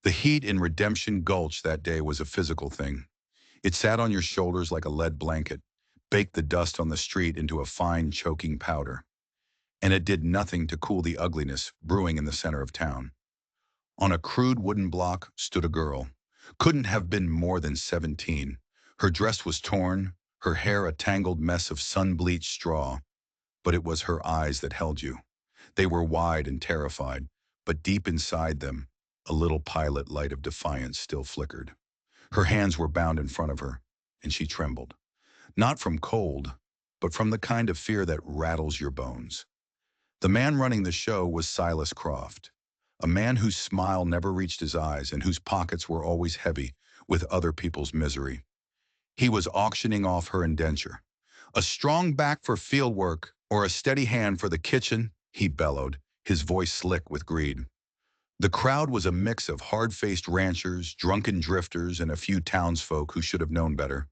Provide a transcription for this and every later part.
The heat in Redemption Gulch that day was a physical thing. It sat on your shoulders like a lead blanket, baked the dust on the street into a fine, choking powder. And it did nothing to cool the ugliness brewing in the center of town. On a crude wooden block stood a girl. Couldn't have been more than 17. Her dress was torn, her hair a tangled mess of sun-bleached straw, but it was her eyes that held you. They were wide and terrified, but deep inside them, a little pilot light of defiance still flickered. Her hands were bound in front of her, and she trembled. Not from cold, but from the kind of fear that rattles your bones. The man running the show was Silas Croft, a man whose smile never reached his eyes and whose pockets were always heavy with other people's misery. He was auctioning off her indenture. A strong back for field work or a steady hand for the kitchen, he bellowed, his voice slick with greed. The crowd was a mix of hard-faced ranchers, drunken drifters, and a few townsfolk who should have known better.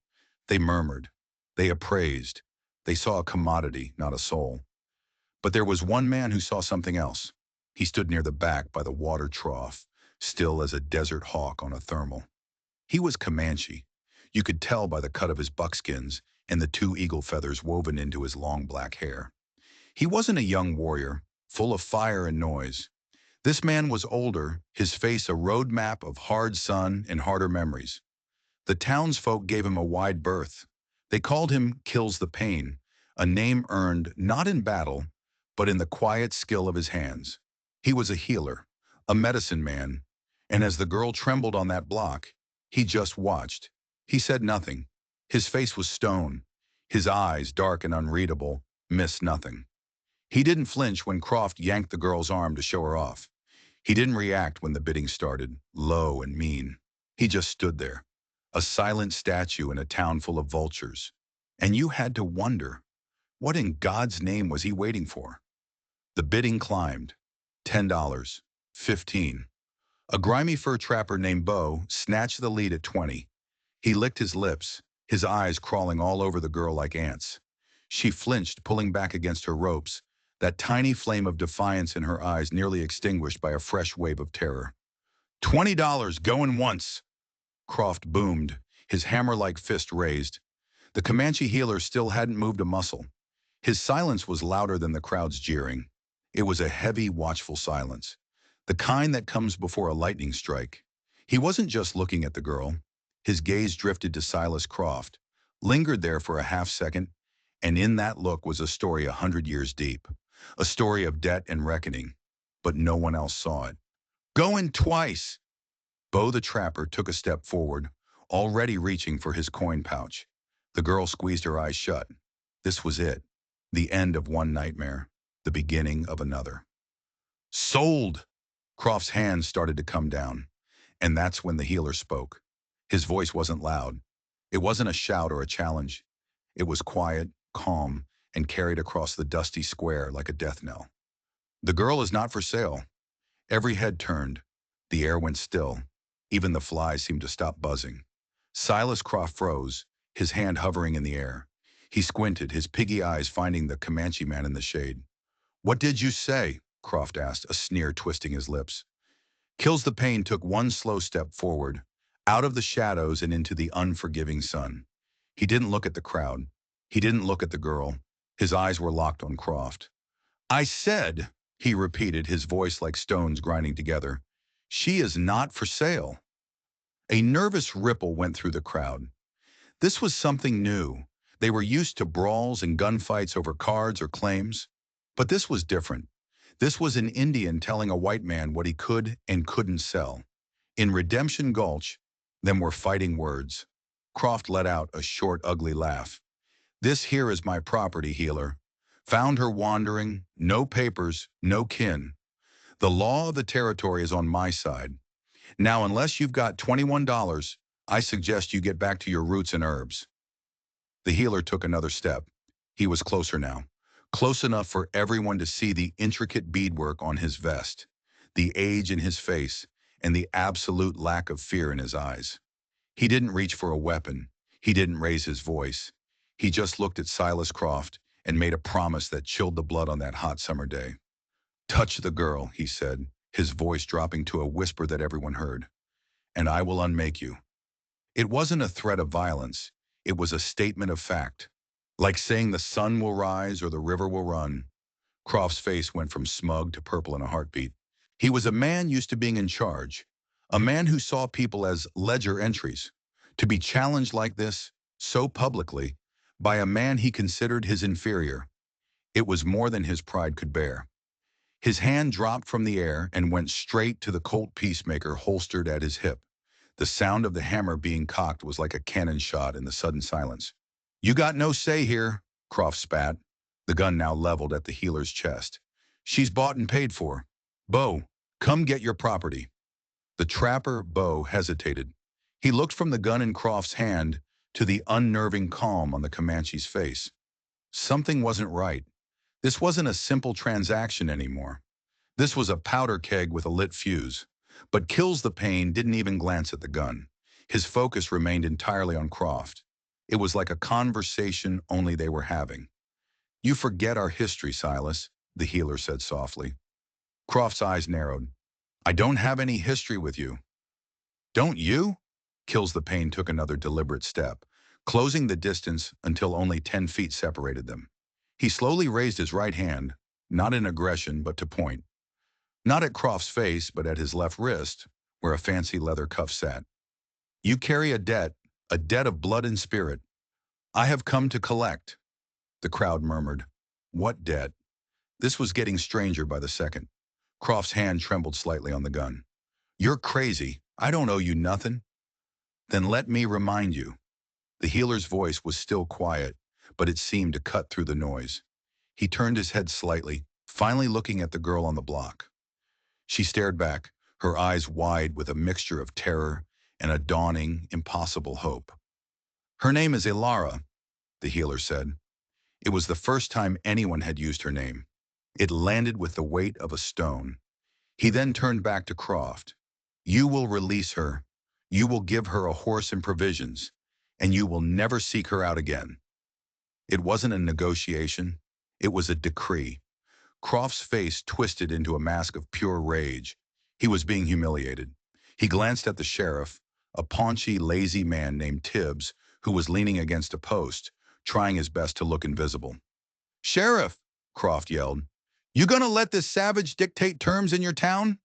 They murmured. They appraised. They saw a commodity, not a soul. But there was one man who saw something else. He stood near the back by the water trough, still as a desert hawk on a thermal. He was Comanche. You could tell by the cut of his buckskins and the two eagle feathers woven into his long black hair. He wasn't a young warrior, full of fire and noise. This man was older, his face a road map of hard sun and harder memories. The townsfolk gave him a wide berth. They called him Kills the Pain, a name earned not in battle, but in the quiet skill of his hands. He was a healer, a medicine man, and as the girl trembled on that block, he just watched. He said nothing. His face was stone. His eyes, dark and unreadable, missed nothing. He didn't flinch when Croft yanked the girl's arm to show her off. He didn't react when the bidding started, low and mean. He just stood there, a silent statue in a town full of vultures. And you had to wonder, what in God's name was he waiting for? The bidding climbed. $10, 15. A grimy fur trapper named Bo snatched the lead at 20. He licked his lips, his eyes crawling all over the girl like ants. She flinched, pulling back against her ropes, that tiny flame of defiance in her eyes nearly extinguished by a fresh wave of terror. $20, going once! Croft boomed, his hammer-like fist raised. The Comanche healer still hadn't moved a muscle. His silence was louder than the crowd's jeering. It was a heavy, watchful silence, the kind that comes before a lightning strike. He wasn't just looking at the girl. His gaze drifted to Silas Croft, lingered there for a half-second, and in that look was a story 100 years deep, a story of debt and reckoning, but no one else saw it. Going twice! Bo the trapper took a step forward, already reaching for his coin pouch. The girl squeezed her eyes shut. This was it, the end of one nightmare, the beginning of another. Sold! Croft's hands started to come down, and that's when the healer spoke. His voice wasn't loud. It wasn't a shout or a challenge. It was quiet, calm, and carried across the dusty square like a death knell. The girl is not for sale. Every head turned. The air went still. Even the flies seemed to stop buzzing. Silas Croft froze, his hand hovering in the air. He squinted, his piggy eyes finding the Comanche man in the shade. What did you say? Croft asked, a sneer twisting his lips. Kills the Pain took one slow step forward, out of the shadows and into the unforgiving sun. He didn't look at the crowd. He didn't look at the girl. His eyes were locked on Croft. I said, he repeated, his voice like stones grinding together, she is not for sale. A nervous ripple went through the crowd. This was something new. They were used to brawls and gunfights over cards or claims. But this was different. This was an Indian telling a white man what he could and couldn't sell. In Redemption Gulch, them were fighting words. Croft let out a short, ugly laugh. This here is my property, healer. Found her wandering, no papers, no kin. The law of the territory is on my side. Now, unless you've got $21, I suggest you get back to your roots and herbs. The healer took another step. He was closer now. Close enough for everyone to see the intricate beadwork on his vest, the age in his face, and the absolute lack of fear in his eyes. He didn't reach for a weapon. He didn't raise his voice. He just looked at Silas Croft and made a promise that chilled the blood on that hot summer day. Touch the girl, he said, his voice dropping to a whisper that everyone heard. and I will unmake you. It wasn't a threat of violence. It was a statement of fact. Like saying the sun will rise or the river will run. Croft's face went from smug to purple in a heartbeat. He was a man used to being in charge, a man who saw people as ledger entries. To be challenged like this, so publicly, by a man he considered his inferior, it was more than his pride could bear. His hand dropped from the air and went straight to the Colt peacemaker holstered at his hip. The sound of the hammer being cocked was like a cannon shot in the sudden silence. You got no say here, Croft spat, the gun now leveled at the healer's chest. She's bought and paid for. Bo, come get your property. The trapper, Bo, hesitated. He looked from the gun in Croft's hand to the unnerving calm on the Comanche's face. Something wasn't right. This wasn't a simple transaction anymore. This was a powder keg with a lit fuse. But Kills the Pain didn't even glance at the gun. His focus remained entirely on Croft. It was like a conversation only they were having. You forget our history, Silas, the healer said softly. Croft's eyes narrowed. I don't have any history with you. Don't you? Kills the Pain took another deliberate step, closing the distance until only 10 feet separated them. He slowly raised his right hand, not in aggression but to point. Not at Croft's face, but at his left wrist, where a fancy leather cuff sat. You carry a debt of blood and spirit. I have come to collect. The crowd murmured. What debt? This was getting stranger by the second. Croft's hand trembled slightly on the gun. You're crazy. I don't owe you nothing. Then let me remind you. The healer's voice was still quiet, but it seemed to cut through the noise. He turned his head slightly, finally looking at the girl on the block. She stared back, her eyes wide with a mixture of terror and a dawning, impossible hope. Her name is Ilara, the healer said. It was the first time anyone had used her name. It landed with the weight of a stone. He then turned back to Croft. You will release her. You will give her a horse and provisions, and you will never seek her out again. It wasn't a negotiation. It was a decree. Croft's face twisted into a mask of pure rage. He was being humiliated. He glanced at the sheriff, a paunchy, lazy man named Tibbs, who was leaning against a post, trying his best to look invisible. Sheriff, Croft yelled, you gonna let this savage dictate terms in your town?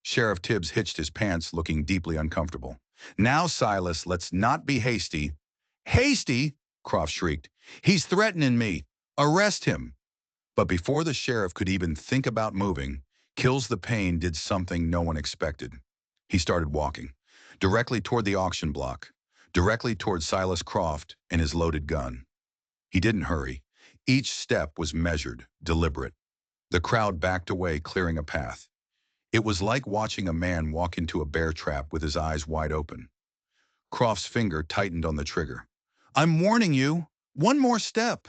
Sheriff Tibbs hitched his pants, looking deeply uncomfortable. Now, Silas, let's not be hasty. Hasty? Croft shrieked. He's threatening me. Arrest him. But before the sheriff could even think about moving, Kills the Pain did something no one expected. He started walking, directly toward the auction block, directly toward Silas Croft and his loaded gun. He didn't hurry. Each step was measured, deliberate. The crowd backed away, clearing a path. It was like watching a man walk into a bear trap with his eyes wide open. Croft's finger tightened on the trigger. I'm warning you, one more step.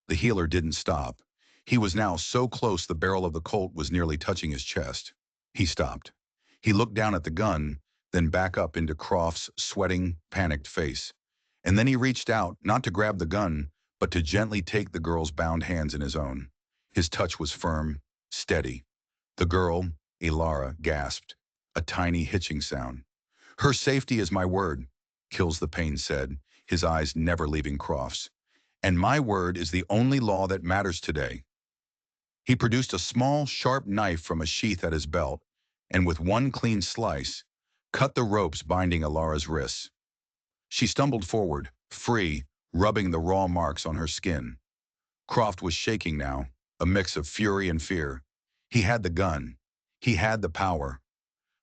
The healer didn't stop. He was now so close the barrel of the Colt was nearly touching his chest. He stopped. He looked down at the gun, then back up into Croft's sweating, panicked face. And then he reached out, not to grab the gun, but to gently take the girl's bound hands in his own. His touch was firm, steady. The girl, Ilara, gasped, a tiny hitching sound. Her safety is my word, Kills the Pain said, his eyes never leaving Croft's. And my word is the only law that matters today. He produced a small, sharp knife from a sheath at his belt, and with one clean slice, cut the ropes binding Ilara's wrists. She stumbled forward, free, rubbing the raw marks on her skin. Croft was shaking now, a mix of fury and fear. He had the gun. He had the power.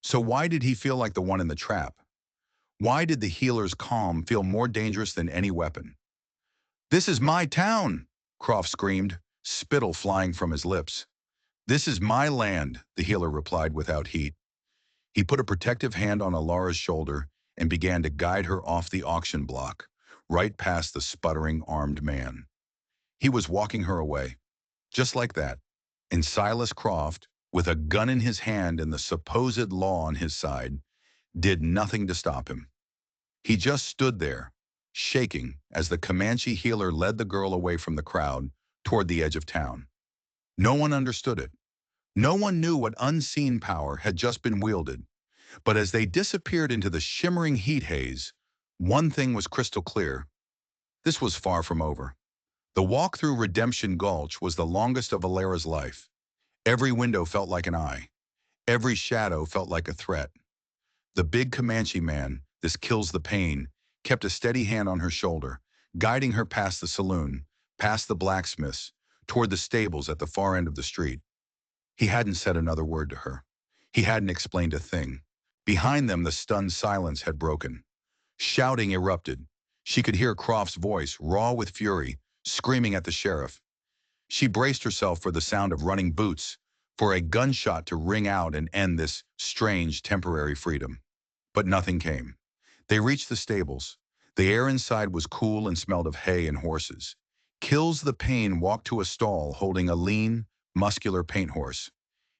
So why did he feel like the one in the trap? Why did the healer's calm feel more dangerous than any weapon? This is my town, Croft screamed, spittle flying from his lips. This is my land, the healer replied without heat. He put a protective hand on Ilara's shoulder and began to guide her off the auction block, right past the sputtering armed man. He was walking her away, just like that. And Silas Croft, with a gun in his hand and the supposed law on his side, did nothing to stop him. He just stood there, shaking as the Comanche healer led the girl away from the crowd toward the edge of town. No one understood it. No one knew what unseen power had just been wielded. But as they disappeared into the shimmering heat haze, one thing was crystal clear. This was far from over. The walk through Redemption Gulch was the longest of Valera's life. Every window felt like an eye. Every shadow felt like a threat. The big Comanche man, this kills the pain, kept a steady hand on her shoulder, guiding her past the saloon, past the blacksmiths, toward the stables at the far end of the street. He hadn't said another word to her. He hadn't explained a thing. Behind them, the stunned silence had broken. Shouting erupted. She could hear Croft's voice, raw with fury, screaming at the sheriff. She braced herself for the sound of running boots, for a gunshot to ring out and end this strange temporary freedom. But nothing came. They reached the stables. The air inside was cool and smelled of hay and horses. Kills the Pain walked to a stall holding a lean, muscular paint horse.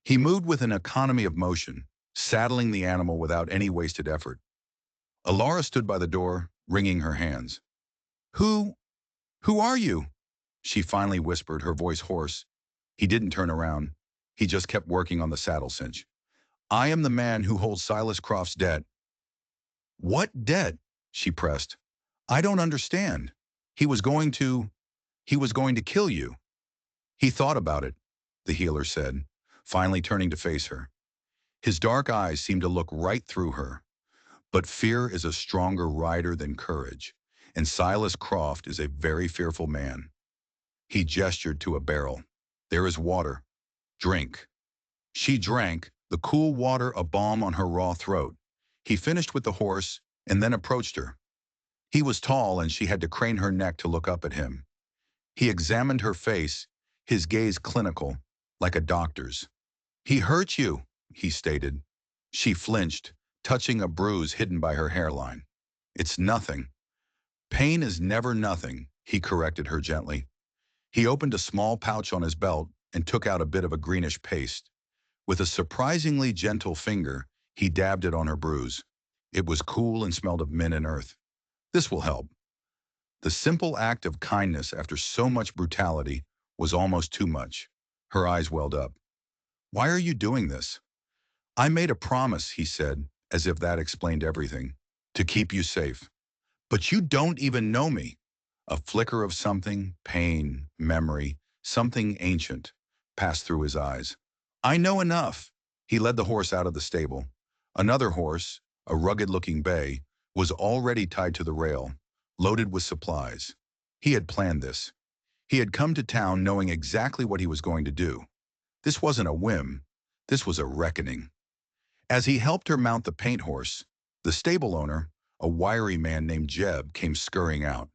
He moved with an economy of motion, saddling the animal without any wasted effort. Alara stood by the door, wringing her hands. Who are you? She finally whispered, her voice hoarse. He didn't turn around. He just kept working on the saddle cinch. I am the man who holds Silas Croft's debt. What debt? She pressed. I don't understand. He was going to kill you. He thought about it, the healer said, finally turning to face her. His dark eyes seemed to look right through her. But fear is a stronger rider than courage, and Silas Croft is a very fearful man. He gestured to a barrel. There is water. Drink. She drank, the cool water a balm on her raw throat. He finished with the horse and then approached her. He was tall and she had to crane her neck to look up at him. He examined her face, his gaze clinical, like a doctor's. He hurt you, he stated. She flinched, touching a bruise hidden by her hairline. It's nothing. Pain is never nothing, he corrected her gently. He opened a small pouch on his belt and took out a bit of a greenish paste. With a surprisingly gentle finger, he dabbed it on her bruise. It was cool and smelled of mint and earth. This will help. The simple act of kindness after so much brutality was almost too much. Her eyes welled up. Why are you doing this? I made a promise, he said, as if that explained everything. To keep you safe. But you don't even know me. A flicker of something, pain, memory, something ancient, passed through his eyes. I know enough. He led the horse out of the stable. Another horse, a rugged-looking bay, was already tied to the rail, loaded with supplies. He had planned this. He had come to town knowing exactly what he was going to do. This wasn't a whim. This was a reckoning. As he helped her mount the paint horse, the stable owner, a wiry man named Jeb, came scurrying out.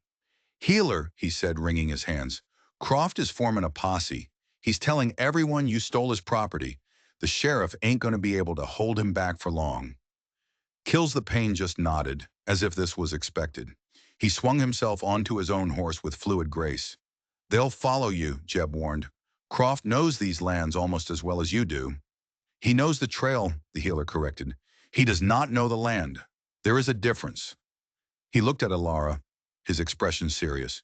Healer, he said, wringing his hands. Croft is forming a posse. He's telling everyone you stole his property. The sheriff ain't going to be able to hold him back for long. Kills the Pain just nodded, as if this was expected. He swung himself onto his own horse with fluid grace. They'll follow you, Jeb warned. Croft knows these lands almost as well as you do. He knows the trail, the healer corrected. He does not know the land. There is a difference. He looked at Alara, his expression serious.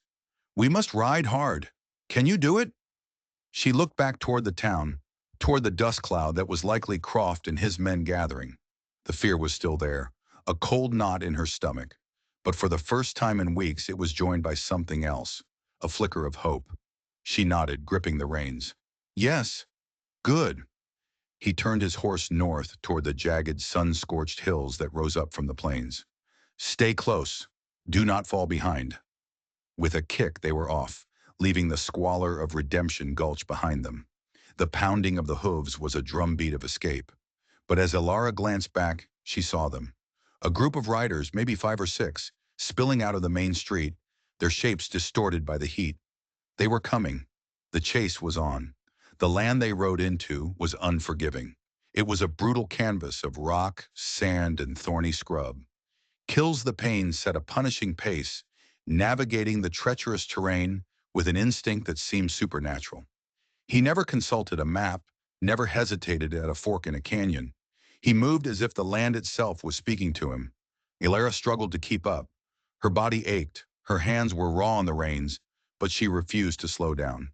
We must ride hard. Can you do it? She looked back toward the town, toward the dust cloud that was likely Croft and his men gathering. The fear was still there, a cold knot in her stomach. But for the first time in weeks, it was joined by something else, a flicker of hope. She nodded, gripping the reins. Yes. Good. He turned his horse north toward the jagged, sun-scorched hills that rose up from the plains. Stay close. Do not fall behind. With a kick, they were off, leaving the squalor of Redemption Gulch behind them. The pounding of the hooves was a drumbeat of escape. But as Alara glanced back, she saw them. A group of riders, maybe 5 or 6, spilling out of the main street, their shapes distorted by the heat. They were coming. The chase was on. The land they rode into was unforgiving. It was a brutal canvas of rock, sand, and thorny scrub. Kills the Pain set a punishing pace, navigating the treacherous terrain with an instinct that seemed supernatural. He never consulted a map, never hesitated at a fork in a canyon. He moved as if the land itself was speaking to him. Alara struggled to keep up. Her body ached, her hands were raw on the reins, but she refused to slow down.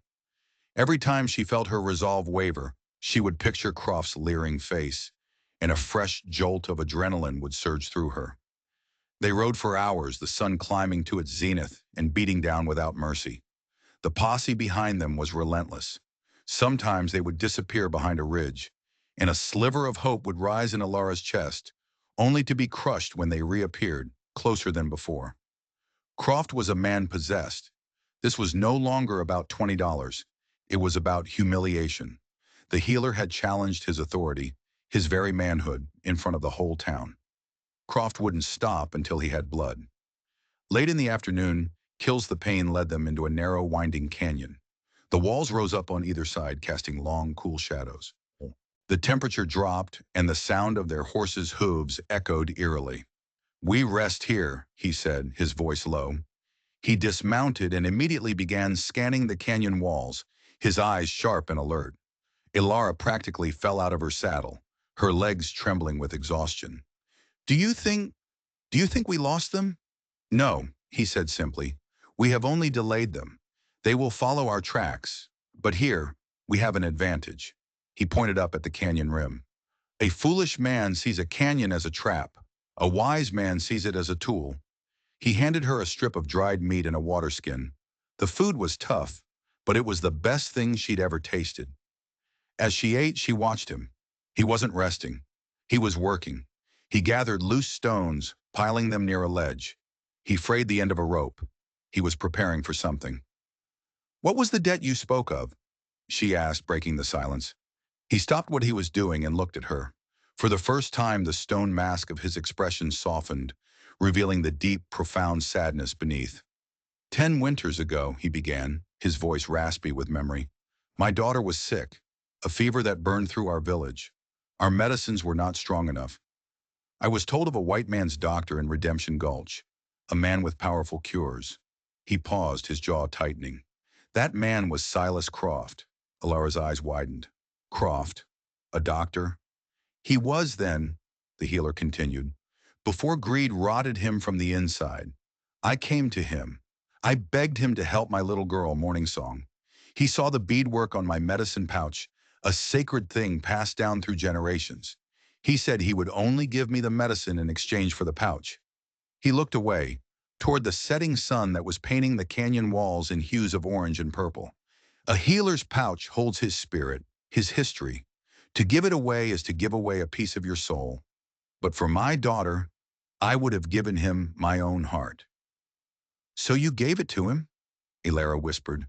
Every time she felt her resolve waver, she would picture Croft's leering face. and a fresh jolt of adrenaline would surge through her. They rode for hours, the sun climbing to its zenith and beating down without mercy. The posse behind them was relentless. Sometimes they would disappear behind a ridge, and a sliver of hope would rise in Alara's chest, only to be crushed when they reappeared, closer than before. Croft was a man possessed. This was no longer about $20. It was about humiliation. The healer had challenged his authority, his very manhood, in front of the whole town. Croft wouldn't stop until he had blood. Late in the afternoon, Kills the Pain led them into a narrow, winding canyon. The walls rose up on either side, casting long, cool shadows. The temperature dropped, and the sound of their horses' hooves echoed eerily. "We rest here," he said, his voice low. He dismounted and immediately began scanning the canyon walls, his eyes sharp and alert. Ilara practically fell out of her saddle, her legs trembling with exhaustion. Do you think we lost them?" "No," he said simply. "We have only delayed them. They will follow our tracks. But here, we have an advantage." He pointed up at the canyon rim. "A foolish man sees a canyon as a trap. A wise man sees it as a tool." He handed her a strip of dried meat and a water skin. The food was tough, but it was the best thing she'd ever tasted. As she ate, she watched him. He wasn't resting. He was working. He gathered loose stones, piling them near a ledge. He frayed the end of a rope. He was preparing for something. "What was the debt you spoke of?" she asked, breaking the silence. He stopped what he was doing and looked at her. For the first time, the stone mask of his expression softened, revealing the deep, profound sadness beneath. 10 winters ago," he began, his voice raspy with memory, "my daughter was sick, a fever that burned through our village. Our medicines were not strong enough. I was told of a white man's doctor in Redemption Gulch, a man with powerful cures." He paused, his jaw tightening. "That man was Silas Croft." Alara's eyes widened. "Croft? A doctor?" "He was then," the healer continued, "before greed rotted him from the inside. I came to him. I begged him to help my little girl, Morning Song. He saw the beadwork on my medicine pouch, a sacred thing passed down through generations. He said he would only give me the medicine in exchange for the pouch." He looked away, toward the setting sun that was painting the canyon walls in hues of orange and purple. "A healer's pouch holds his spirit, his history. To give it away is to give away a piece of your soul. But for my daughter, I would have given him my own heart." "So you gave it to him?" Ilara whispered.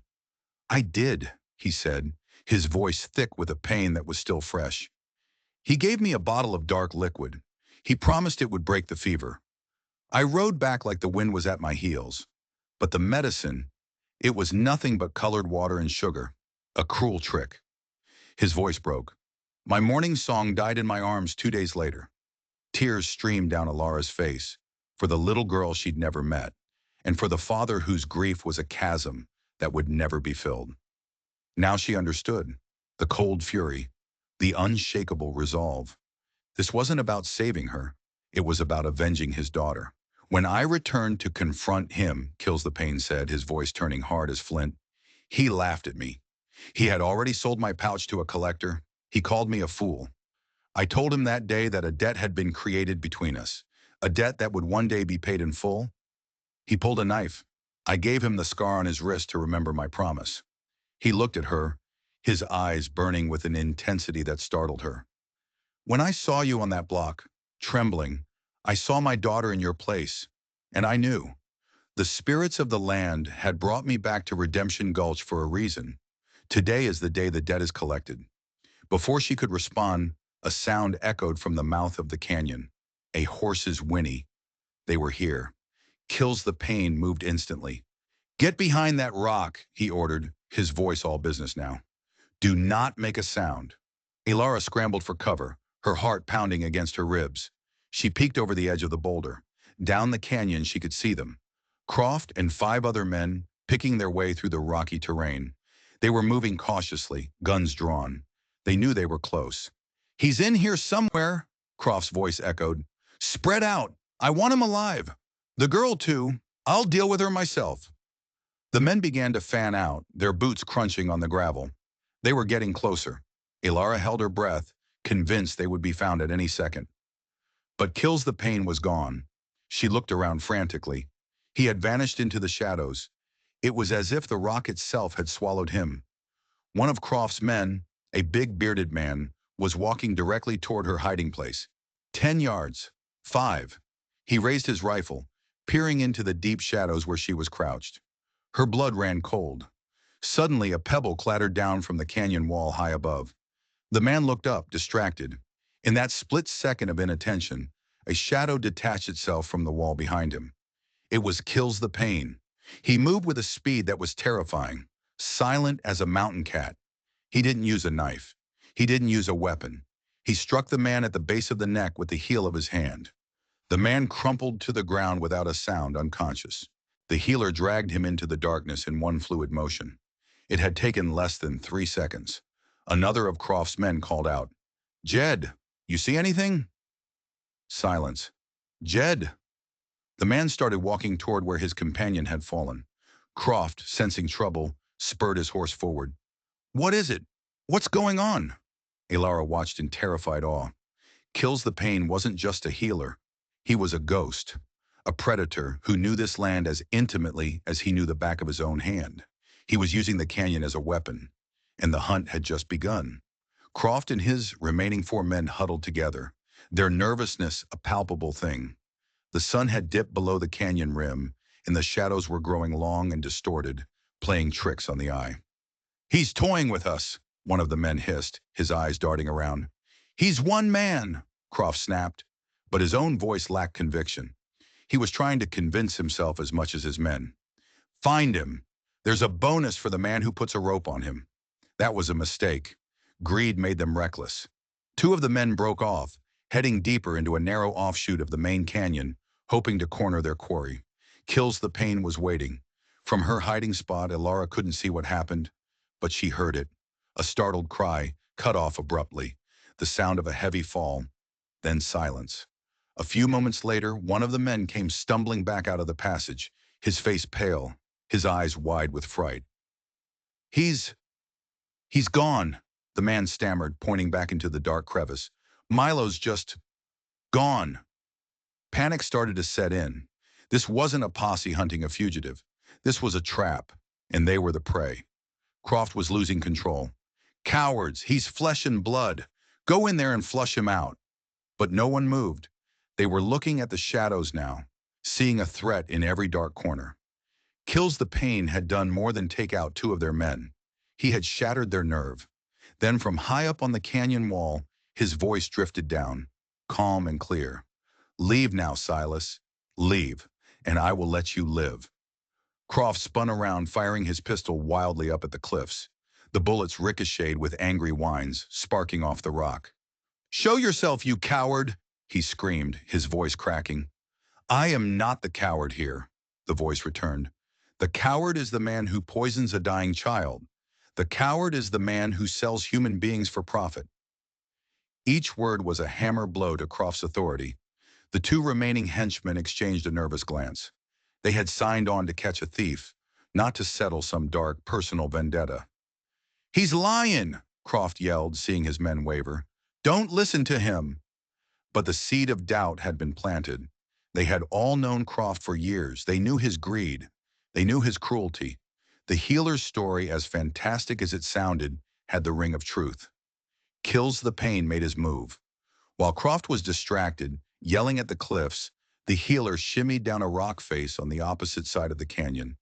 "I did," he said, his voice thick with a pain that was still fresh. "He gave me a bottle of dark liquid. He promised it would break the fever. I rode back like the wind was at my heels. But the medicine, it was nothing but colored water and sugar. A cruel trick." His voice broke. "My Morning Song died in my arms 2 days later." Tears streamed down Alara's face, for the little girl she'd never met, and for the father whose grief was a chasm that would never be filled. Now she understood. The cold fury, the unshakable resolve. This wasn't about saving her. It was about avenging his daughter. "When I returned to confront him," Kills the Pain said, his voice turning hard as flint, "he laughed at me. He had already sold my pouch to a collector. He called me a fool. I told him that day that a debt had been created between us, a debt that would one day be paid in full. He pulled a knife. I gave him the scar on his wrist to remember my promise." He looked at her, his eyes burning with an intensity that startled her. "When I saw you on that block, trembling, I saw my daughter in your place, and I knew. The spirits of the land had brought me back to Redemption Gulch for a reason. Today is the day the debt is collected." Before she could respond, a sound echoed from the mouth of the canyon. A horse's whinny. They were here. Kills the Pain moved instantly. "Get behind that rock," he ordered, his voice all business now. "Do not make a sound." Ilara scrambled for cover, her heart pounding against her ribs. She peeked over the edge of the boulder. Down the canyon she could see them. Croft and 5 other men picking their way through the rocky terrain. They were moving cautiously, guns drawn. They knew they were close. "He's in here somewhere," Croft's voice echoed. "Spread out. I want him alive. The girl too. I'll deal with her myself." The men began to fan out, their boots crunching on the gravel. They were getting closer. Ilara held her breath, convinced they would be found at any second. But Kills the Pain was gone. She looked around frantically. He had vanished into the shadows. It was as if the rock itself had swallowed him. One of Croft's men, a big bearded man, was walking directly toward her hiding place. 10 yards. 5. He raised his rifle, peering into the deep shadows where she was crouched. Her blood ran cold. Suddenly, a pebble clattered down from the canyon wall high above. The man looked up, distracted. In that split second of inattention, a shadow detached itself from the wall behind him. It was Kills the Pain. He moved with a speed that was terrifying, silent as a mountain cat. He didn't use a knife. He didn't use a weapon. He struck the man at the base of the neck with the heel of his hand. The man crumpled to the ground without a sound, unconscious. The healer dragged him into the darkness in one fluid motion. It had taken less than 3 seconds. Another of Croft's men called out, "Jed, you see anything?" Silence. "Jed." The man started walking toward where his companion had fallen. Croft, sensing trouble, spurred his horse forward. "What is it? What's going on?" Elara watched in terrified awe. Kills the Pain wasn't just a healer. He was a ghost, a predator who knew this land as intimately as he knew the back of his own hand. He was using the canyon as a weapon, and the hunt had just begun. Croft and his remaining 4 men huddled together, their nervousness a palpable thing. The sun had dipped below the canyon rim, and the shadows were growing long and distorted, playing tricks on the eye. "He's toying with us," one of the men hissed, his eyes darting around. "He's one man," Croft snapped, but his own voice lacked conviction. He was trying to convince himself as much as his men. "Find him. There's a bonus for the man who puts a rope on him." That was a mistake. Greed made them reckless. 2 of the men broke off, heading deeper into a narrow offshoot of the main canyon, hoping to corner their quarry. Kills the Pain was waiting. From her hiding spot, Elara couldn't see what happened, but she heard it. A startled cry, cut off abruptly. The sound of a heavy fall, then silence. A few moments later, one of the men came stumbling back out of the passage, his face pale, his eyes wide with fright. He's gone," the man stammered, pointing back into the dark crevice. "Milo's just gone." Panic started to set in. This wasn't a posse hunting a fugitive. This was a trap, and they were the prey. Croft was losing control. "Cowards, he's flesh and blood. Go in there and flush him out." But no one moved. They were looking at the shadows now, seeing a threat in every dark corner. Kills the Pain had done more than take out 2 of their men. He had shattered their nerve. Then from high up on the canyon wall, his voice drifted down, calm and clear. "Leave now, Silas. Leave, and I will let you live." Croft spun around, firing his pistol wildly up at the cliffs. The bullets ricocheted with angry whines, sparking off the rock. "Show yourself, you coward!" he screamed, his voice cracking. "I am not the coward here," the voice returned. "The coward is the man who poisons a dying child. The coward is the man who sells human beings for profit." Each word was a hammer blow to Croft's authority. The 2 remaining henchmen exchanged a nervous glance. They had signed on to catch a thief, not to settle some dark, personal vendetta. "He's lying," Croft yelled, seeing his men waver. "Don't listen to him." But the seed of doubt had been planted. They had all known Croft for years. They knew his greed. They knew his cruelty. The healer's story, as fantastic as it sounded, had the ring of truth. Kills the Pain made his move. While Croft was distracted, yelling at the cliffs, the healer shimmied down a rock face on the opposite side of the canyon,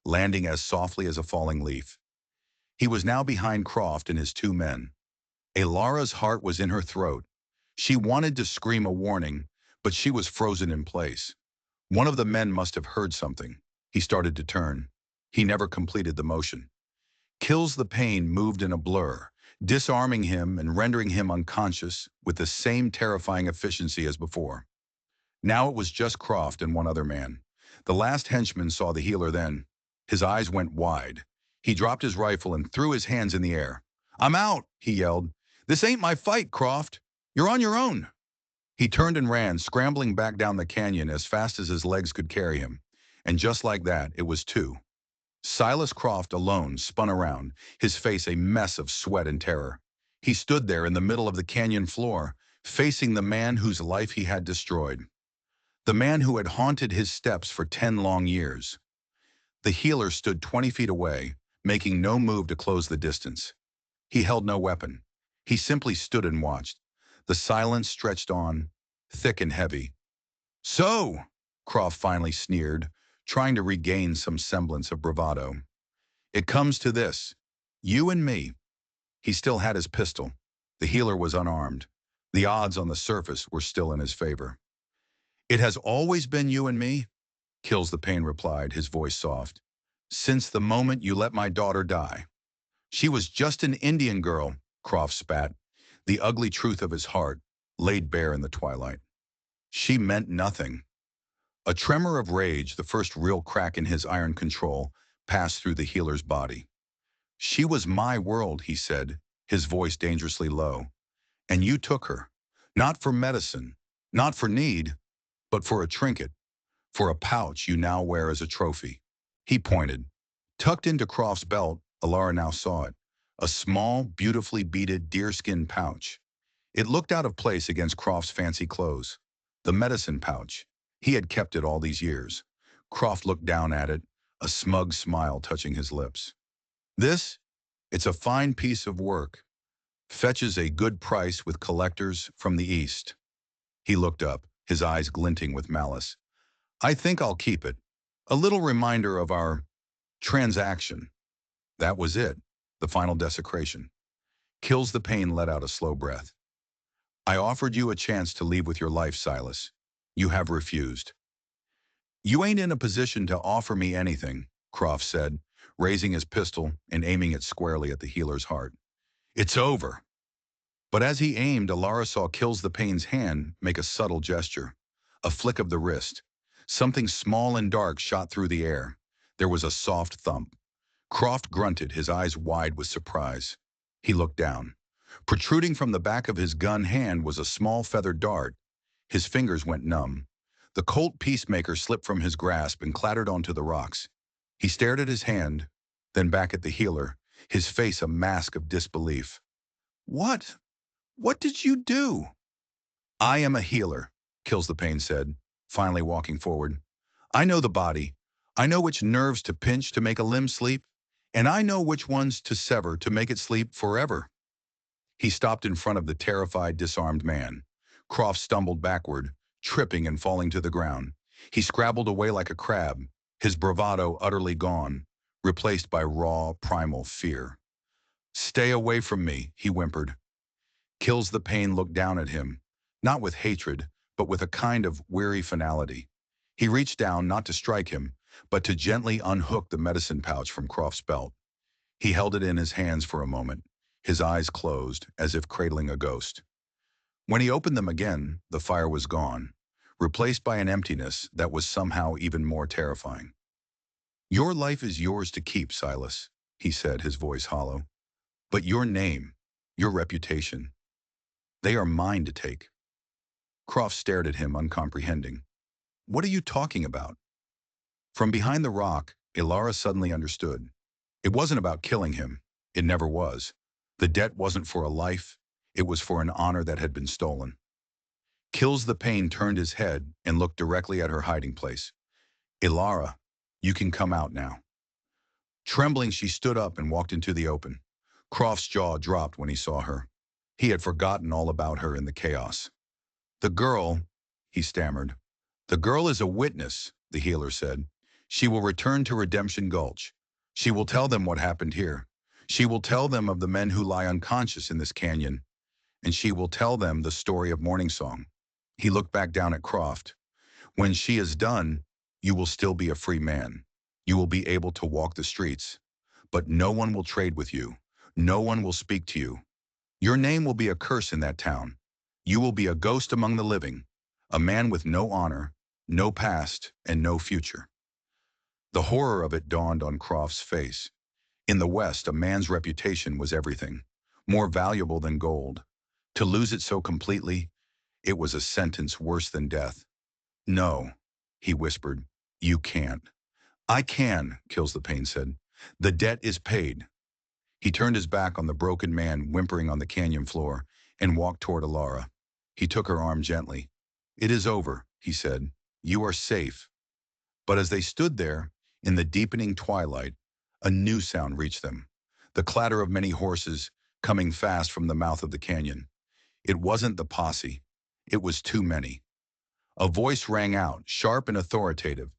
landing as softly as a falling leaf. He was now behind Croft and his 2 men. Elara's heart was in her throat. She wanted to scream a warning, but she was frozen in place. One of the men must have heard something. He started to turn. He never completed the motion. Kills the Pain moved in a blur, disarming him and rendering him unconscious with the same terrifying efficiency as before. Now it was just Croft and one other man. The last henchman saw the healer then. His eyes went wide. He dropped his rifle and threw his hands in the air. "I'm out," he yelled. "This ain't my fight, Croft. You're on your own." He turned and ran, scrambling back down the canyon as fast as his legs could carry him. And just like that, it was 2. Silas Croft alone spun around, his face a mess of sweat and terror. He stood there in the middle of the canyon floor, facing the man whose life he had destroyed. The man who had haunted his steps for 10 long years. The healer stood 20 feet away, making no move to close the distance. He held no weapon. He simply stood and watched. The silence stretched on, thick and heavy. "So," Croft finally sneered, trying to regain some semblance of bravado. "It comes to this. You and me." He still had his pistol. The healer was unarmed. The odds on the surface were still in his favor. "It has always been you and me," Kills the Pain replied, his voice soft. "Since the moment you let my daughter die." "She was just an Indian girl," Croft spat, the ugly truth of his heart laid bare in the twilight. "She meant nothing." A tremor of rage, the first real crack in his iron control, passed through the healer's body. "She was my world," he said, his voice dangerously low. "And you took her. Not for medicine, not for need, but for a trinket, for a pouch you now wear as a trophy." He pointed. Tucked into Croft's belt, Alara now saw it. A small, beautifully beaded deerskin pouch. It looked out of place against Croft's fancy clothes. The medicine pouch. He had kept it all these years. Croft looked down at it, a smug smile touching his lips. "This? It's a fine piece of work. Fetches a good price with collectors from the East." He looked up, his eyes glinting with malice. "I think I'll keep it. A little reminder of our transaction." That was it, the final desecration. Kills the Pain let out a slow breath. "I offered you a chance to leave with your life, Silas. You have refused." "You ain't in a position to offer me anything," Croft said, raising his pistol and aiming it squarely at the healer's heart. "It's over." But as he aimed, Alara saw Kills the Pain's hand make a subtle gesture. A flick of the wrist. Something small and dark shot through the air. There was a soft thump. Croft grunted, his eyes wide with surprise. He looked down. Protruding from the back of his gun hand was a small feathered dart. His fingers went numb. The Colt Peacemaker slipped from his grasp and clattered onto the rocks. He stared at his hand, then back at the healer, his face a mask of disbelief. "What? What did you do?" "I am a healer," Kills the Pain said, finally walking forward. "I know the body. I know which nerves to pinch to make a limb sleep, and I know which ones to sever to make it sleep forever." He stopped in front of the terrified, disarmed man. Croft stumbled backward, tripping and falling to the ground. He scrabbled away like a crab, his bravado utterly gone, replaced by raw, primal fear. "Stay away from me," he whimpered. Kills the Pain looked down at him, not with hatred, but with a kind of weary finality. He reached down not to strike him, but to gently unhook the medicine pouch from Croft's belt. He held it in his hands for a moment, his eyes closed, as if cradling a ghost. When he opened them again, the fire was gone, replaced by an emptiness that was somehow even more terrifying. "Your life is yours to keep, Silas," he said, his voice hollow. "But your name, your reputation, they are mine to take." Croft stared at him, uncomprehending. "What are you talking about?" From behind the rock, Ilara suddenly understood. It wasn't about killing him. It never was. The debt wasn't for a life. It was for an honor that had been stolen. Kills the Pain turned his head and looked directly at her hiding place. "Ilara, you can come out now." Trembling, she stood up and walked into the open. Croft's jaw dropped when he saw her. He had forgotten all about her in the chaos. "The girl," he stammered. "The girl is a witness," the healer said. "She will return to Redemption Gulch. She will tell them what happened here. She will tell them of the men who lie unconscious in this canyon. And she will tell them the story of Morning Song." He looked back down at Croft. "When she is done, you will still be a free man. You will be able to walk the streets. But no one will trade with you. No one will speak to you. Your name will be a curse in that town. You will be a ghost among the living, a man with no honor, no past, and no future." The horror of it dawned on Croft's face. In the West, a man's reputation was everything, more valuable than gold. To lose it so completely, it was a sentence worse than death. "No," he whispered, "you can't." "I can," Kills the Pain said. "The debt is paid." He turned his back on the broken man whimpering on the canyon floor and walked toward Alara. He took her arm gently. "It is over," he said. "You are safe." But as they stood there, in the deepening twilight, a new sound reached them. The clatter of many horses coming fast from the mouth of the canyon. It wasn't the posse. It was too many. A voice rang out, sharp and authoritative.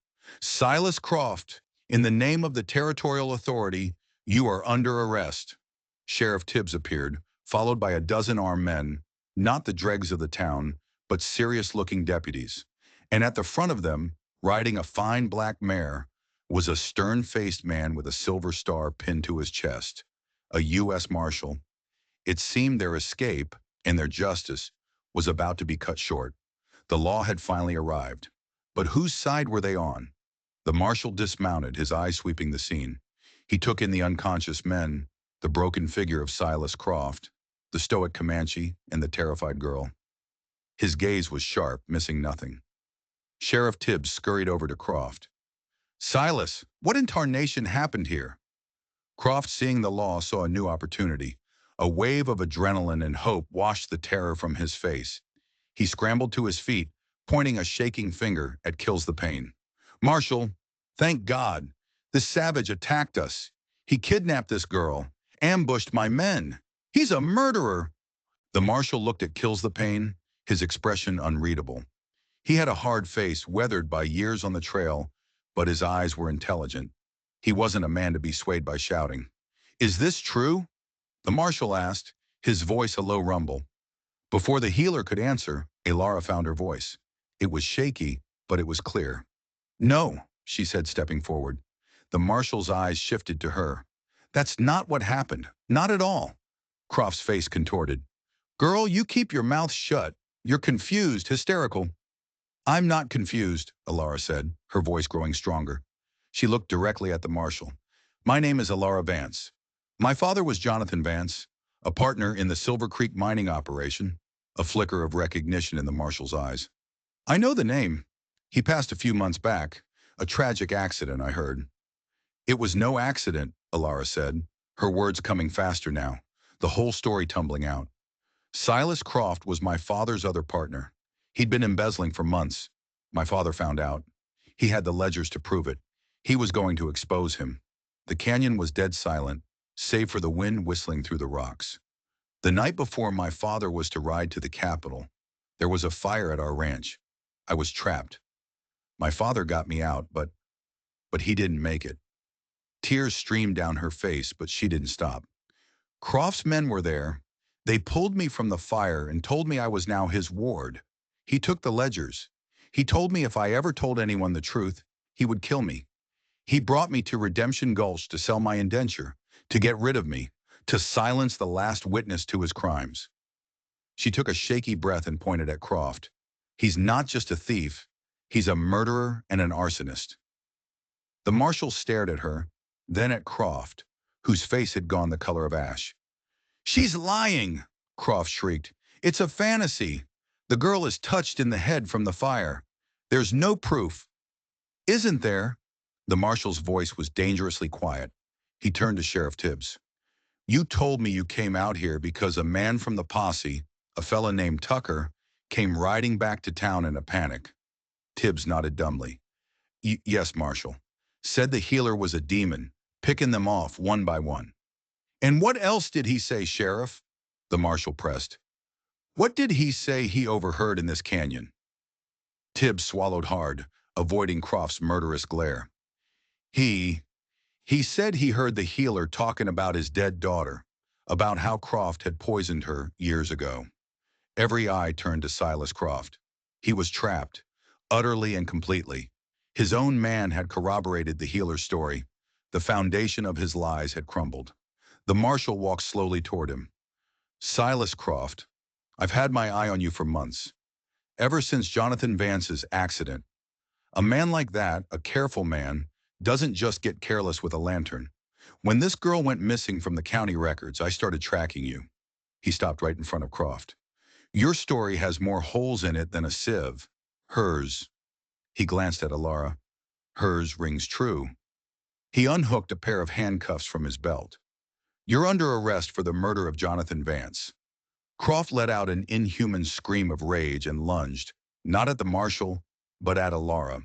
"Silas Croft, in the name of the territorial authority, you are under arrest." Sheriff Tibbs appeared, followed by a dozen armed men, not the dregs of the town, but serious-looking deputies. And at the front of them, riding a fine black mare, was a stern-faced man with a silver star pinned to his chest, a U.S. Marshal. It seemed their escape, and their justice, was about to be cut short. The law had finally arrived. But whose side were they on? The marshal dismounted, his eyes sweeping the scene. He took in the unconscious men, the broken figure of Silas Croft, the stoic Comanche, and the terrified girl. His gaze was sharp, missing nothing. Sheriff Tibbs scurried over to Croft. "Silas, what in tarnation happened here?" Croft, seeing the law, saw a new opportunity. A wave of adrenaline and hope washed the terror from his face. He scrambled to his feet, pointing a shaking finger at Kills the Pain. "Marshal, thank God. This savage attacked us. He kidnapped this girl, ambushed my men. He's a murderer." The marshal looked at Kills the Pain, his expression unreadable. He had a hard face, weathered by years on the trail, but his eyes were intelligent. He wasn't a man to be swayed by shouting. "Is this true?" the marshal asked, his voice a low rumble. Before the healer could answer, Alara found her voice. It was shaky, but it was clear. "No," she said, stepping forward. The marshal's eyes shifted to her. "That's not what happened. Not at all." Croft's face contorted. "Girl, you keep your mouth shut. You're confused, hysterical." "I'm not confused," Alara said, her voice growing stronger. She looked directly at the marshal. "My name is Alara Vance. My father was Jonathan Vance, a partner in the Silver Creek mining operation." A flicker of recognition in the marshal's eyes. "I know the name. He passed a few months back. A tragic accident, I heard." "It was no accident," Alara said, her words coming faster now, the whole story tumbling out. "Silas Croft was my father's other partner. He'd been embezzling for months. My father found out. He had the ledgers to prove it. He was going to expose him." The canyon was dead silent, save for the wind whistling through the rocks. "The night before my father was to ride to the capital, there was a fire at our ranch. I was trapped. My father got me out, but he didn't make it." Tears streamed down her face, but she didn't stop. "Croft's men were there. They pulled me from the fire and told me I was now his ward. He took the ledgers. He told me if I ever told anyone the truth, he would kill me. He brought me to Redemption Gulch to sell my indenture, to get rid of me, to silence the last witness to his crimes." She took a shaky breath and pointed at Croft. "He's not just a thief. He's a murderer and an arsonist." The marshal stared at her, then at Croft, whose face had gone the color of ash. "She's lying!" Croft shrieked. "It's a fantasy. The girl is touched in the head from the fire. There's no proof." "Isn't there?" The marshal's voice was dangerously quiet. He turned to Sheriff Tibbs. "You told me you came out here because a man from the posse, a fella named Tucker, came riding back to town in a panic." Tibbs nodded dumbly. Yes, Marshal. Said the healer was a demon, picking them off one by one." "And what else did he say, Sheriff?" the marshal pressed. "What did he say he overheard in this canyon?" Tibbs swallowed hard, avoiding Croft's murderous glare. He said he heard the healer talking about his dead daughter, about how Croft had poisoned her years ago." Every eye turned to Silas Croft. He was trapped, utterly and completely. His own man had corroborated the healer's story. The foundation of his lies had crumbled. The marshal walked slowly toward him. "Silas Croft, I've had my eye on you for months. Ever since Jonathan Vance's accident. A man like that, a careful man, doesn't just get careless with a lantern. When this girl went missing from the county records, I started tracking you." He stopped right in front of Croft. "Your story has more holes in it than a sieve. Hers." He glanced at Alara. "Hers rings true." He unhooked a pair of handcuffs from his belt. You're under arrest for the murder of Jonathan Vance. Croft let out an inhuman scream of rage and lunged, not at the marshal, but at Alara.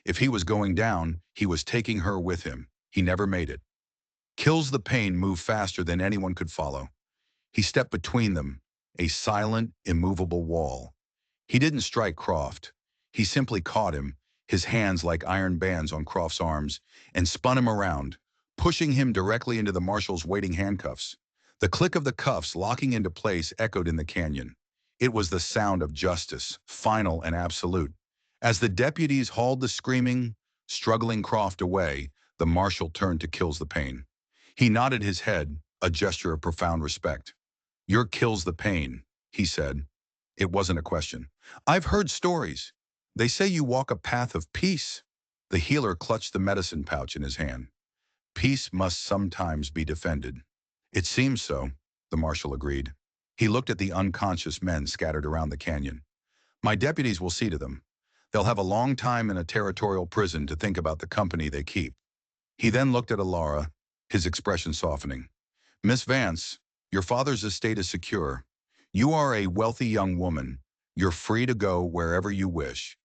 If he was going down, he was taking her with him. He never made it. Kills the Pain moved faster than anyone could follow. He stepped between them, a silent, immovable wall. He didn't strike Croft. He simply caught him, his hands like iron bands on Croft's arms, and spun him around, pushing him directly into the marshal's waiting handcuffs. The click of the cuffs locking into place echoed in the canyon. It was the sound of justice, final and absolute. As the deputies hauled the screaming, struggling Croft away, the marshal turned to Kills the Pain. He nodded his head, a gesture of profound respect. "Your Kills the Pain," he said. It wasn't a question. "I've heard stories. They say you walk a path of peace." The healer clutched the medicine pouch in his hand. "Peace must sometimes be defended." "It seems so," the marshal agreed. He looked at the unconscious men scattered around the canyon. "My deputies will see to them. They'll have a long time in a territorial prison to think about the company they keep." He then looked at Alara, his expression softening. "Miss Vance, your father's estate is secure. You are a wealthy young woman. You're free to go wherever you wish."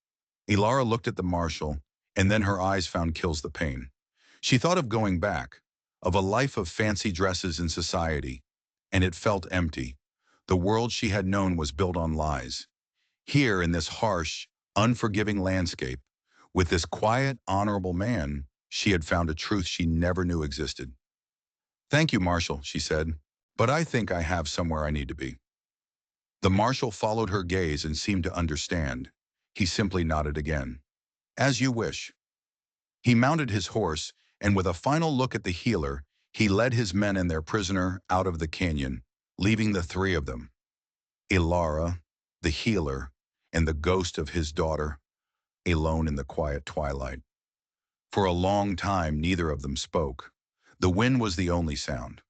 Ilara looked at the marshal, and then her eyes found Kills the Pain. She thought of going back, of a life of fancy dresses in society, and it felt empty. The world she had known was built on lies. Here, in this harsh, unforgiving landscape, with this quiet, honorable man, she had found a truth she never knew existed. "Thank you, Marshal," she said, "but I think I have somewhere I need to be." The marshal followed her gaze and seemed to understand. He simply nodded again. "As you wish." He mounted his horse, and with a final look at the healer, he led his men and their prisoner out of the canyon, leaving the three of them, Ilara, the healer, and the ghost of his daughter, alone in the quiet twilight. For a long time, neither of them spoke. The wind was the only sound.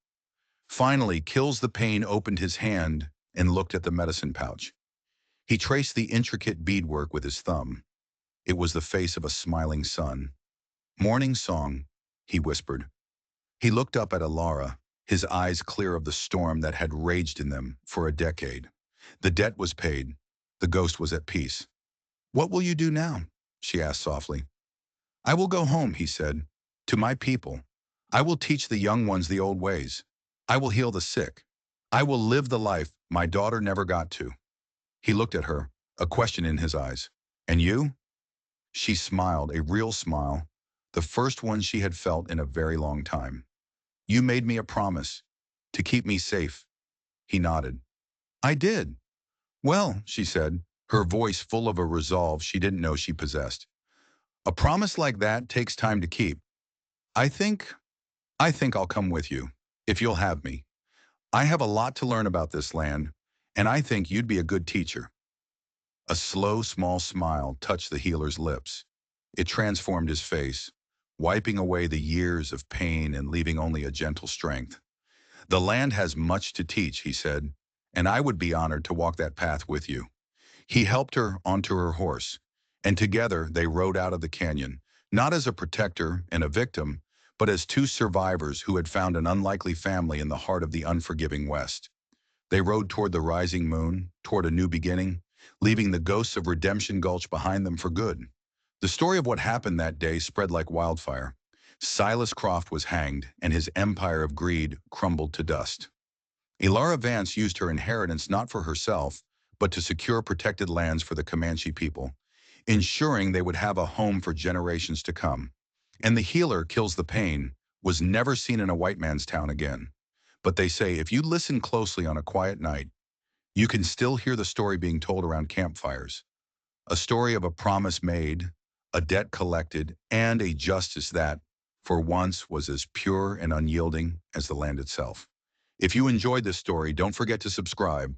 Finally, Kills the Pain opened his hand and looked at the medicine pouch. He traced the intricate beadwork with his thumb. It was the face of a smiling sun. "Morning song," he whispered. He looked up at Alara, his eyes clear of the storm that had raged in them for a decade. The debt was paid. The ghost was at peace. "What will you do now?" she asked softly. "I will go home," he said, "to my people. I will teach the young ones the old ways. I will heal the sick. I will live the life my daughter never got to." He looked at her, a question in his eyes. "And you?" She smiled, a real smile, the first one she had felt in a very long time. "You made me a promise, to keep me safe." He nodded. "I did." "Well," she said, her voice full of a resolve she didn't know she possessed. "A promise like that takes time to keep. I think, I think I'll come with you, if you'll have me. I have a lot to learn about this land, and I think you'd be a good teacher." A slow, small smile touched the healer's lips. It transformed his face, wiping away the years of pain and leaving only a gentle strength. "The land has much to teach," he said, "and I would be honored to walk that path with you." He helped her onto her horse, and together they rode out of the canyon, not as a protector and a victim, but as two survivors who had found an unlikely family in the heart of the unforgiving West. They rode toward the rising moon, toward a new beginning, leaving the ghosts of Redemption Gulch behind them for good. The story of what happened that day spread like wildfire. Silas Croft was hanged, and his empire of greed crumbled to dust. Ilara Vance used her inheritance not for herself, but to secure protected lands for the Comanche people, ensuring they would have a home for generations to come. And the healer Kills the Pain was never seen in a white man's town again. But they say if you listen closely on a quiet night, you can still hear the story being told around campfires. A story of a promise made, a debt collected, and a justice that, for once, was as pure and unyielding as the land itself. If you enjoyed this story, don't forget to subscribe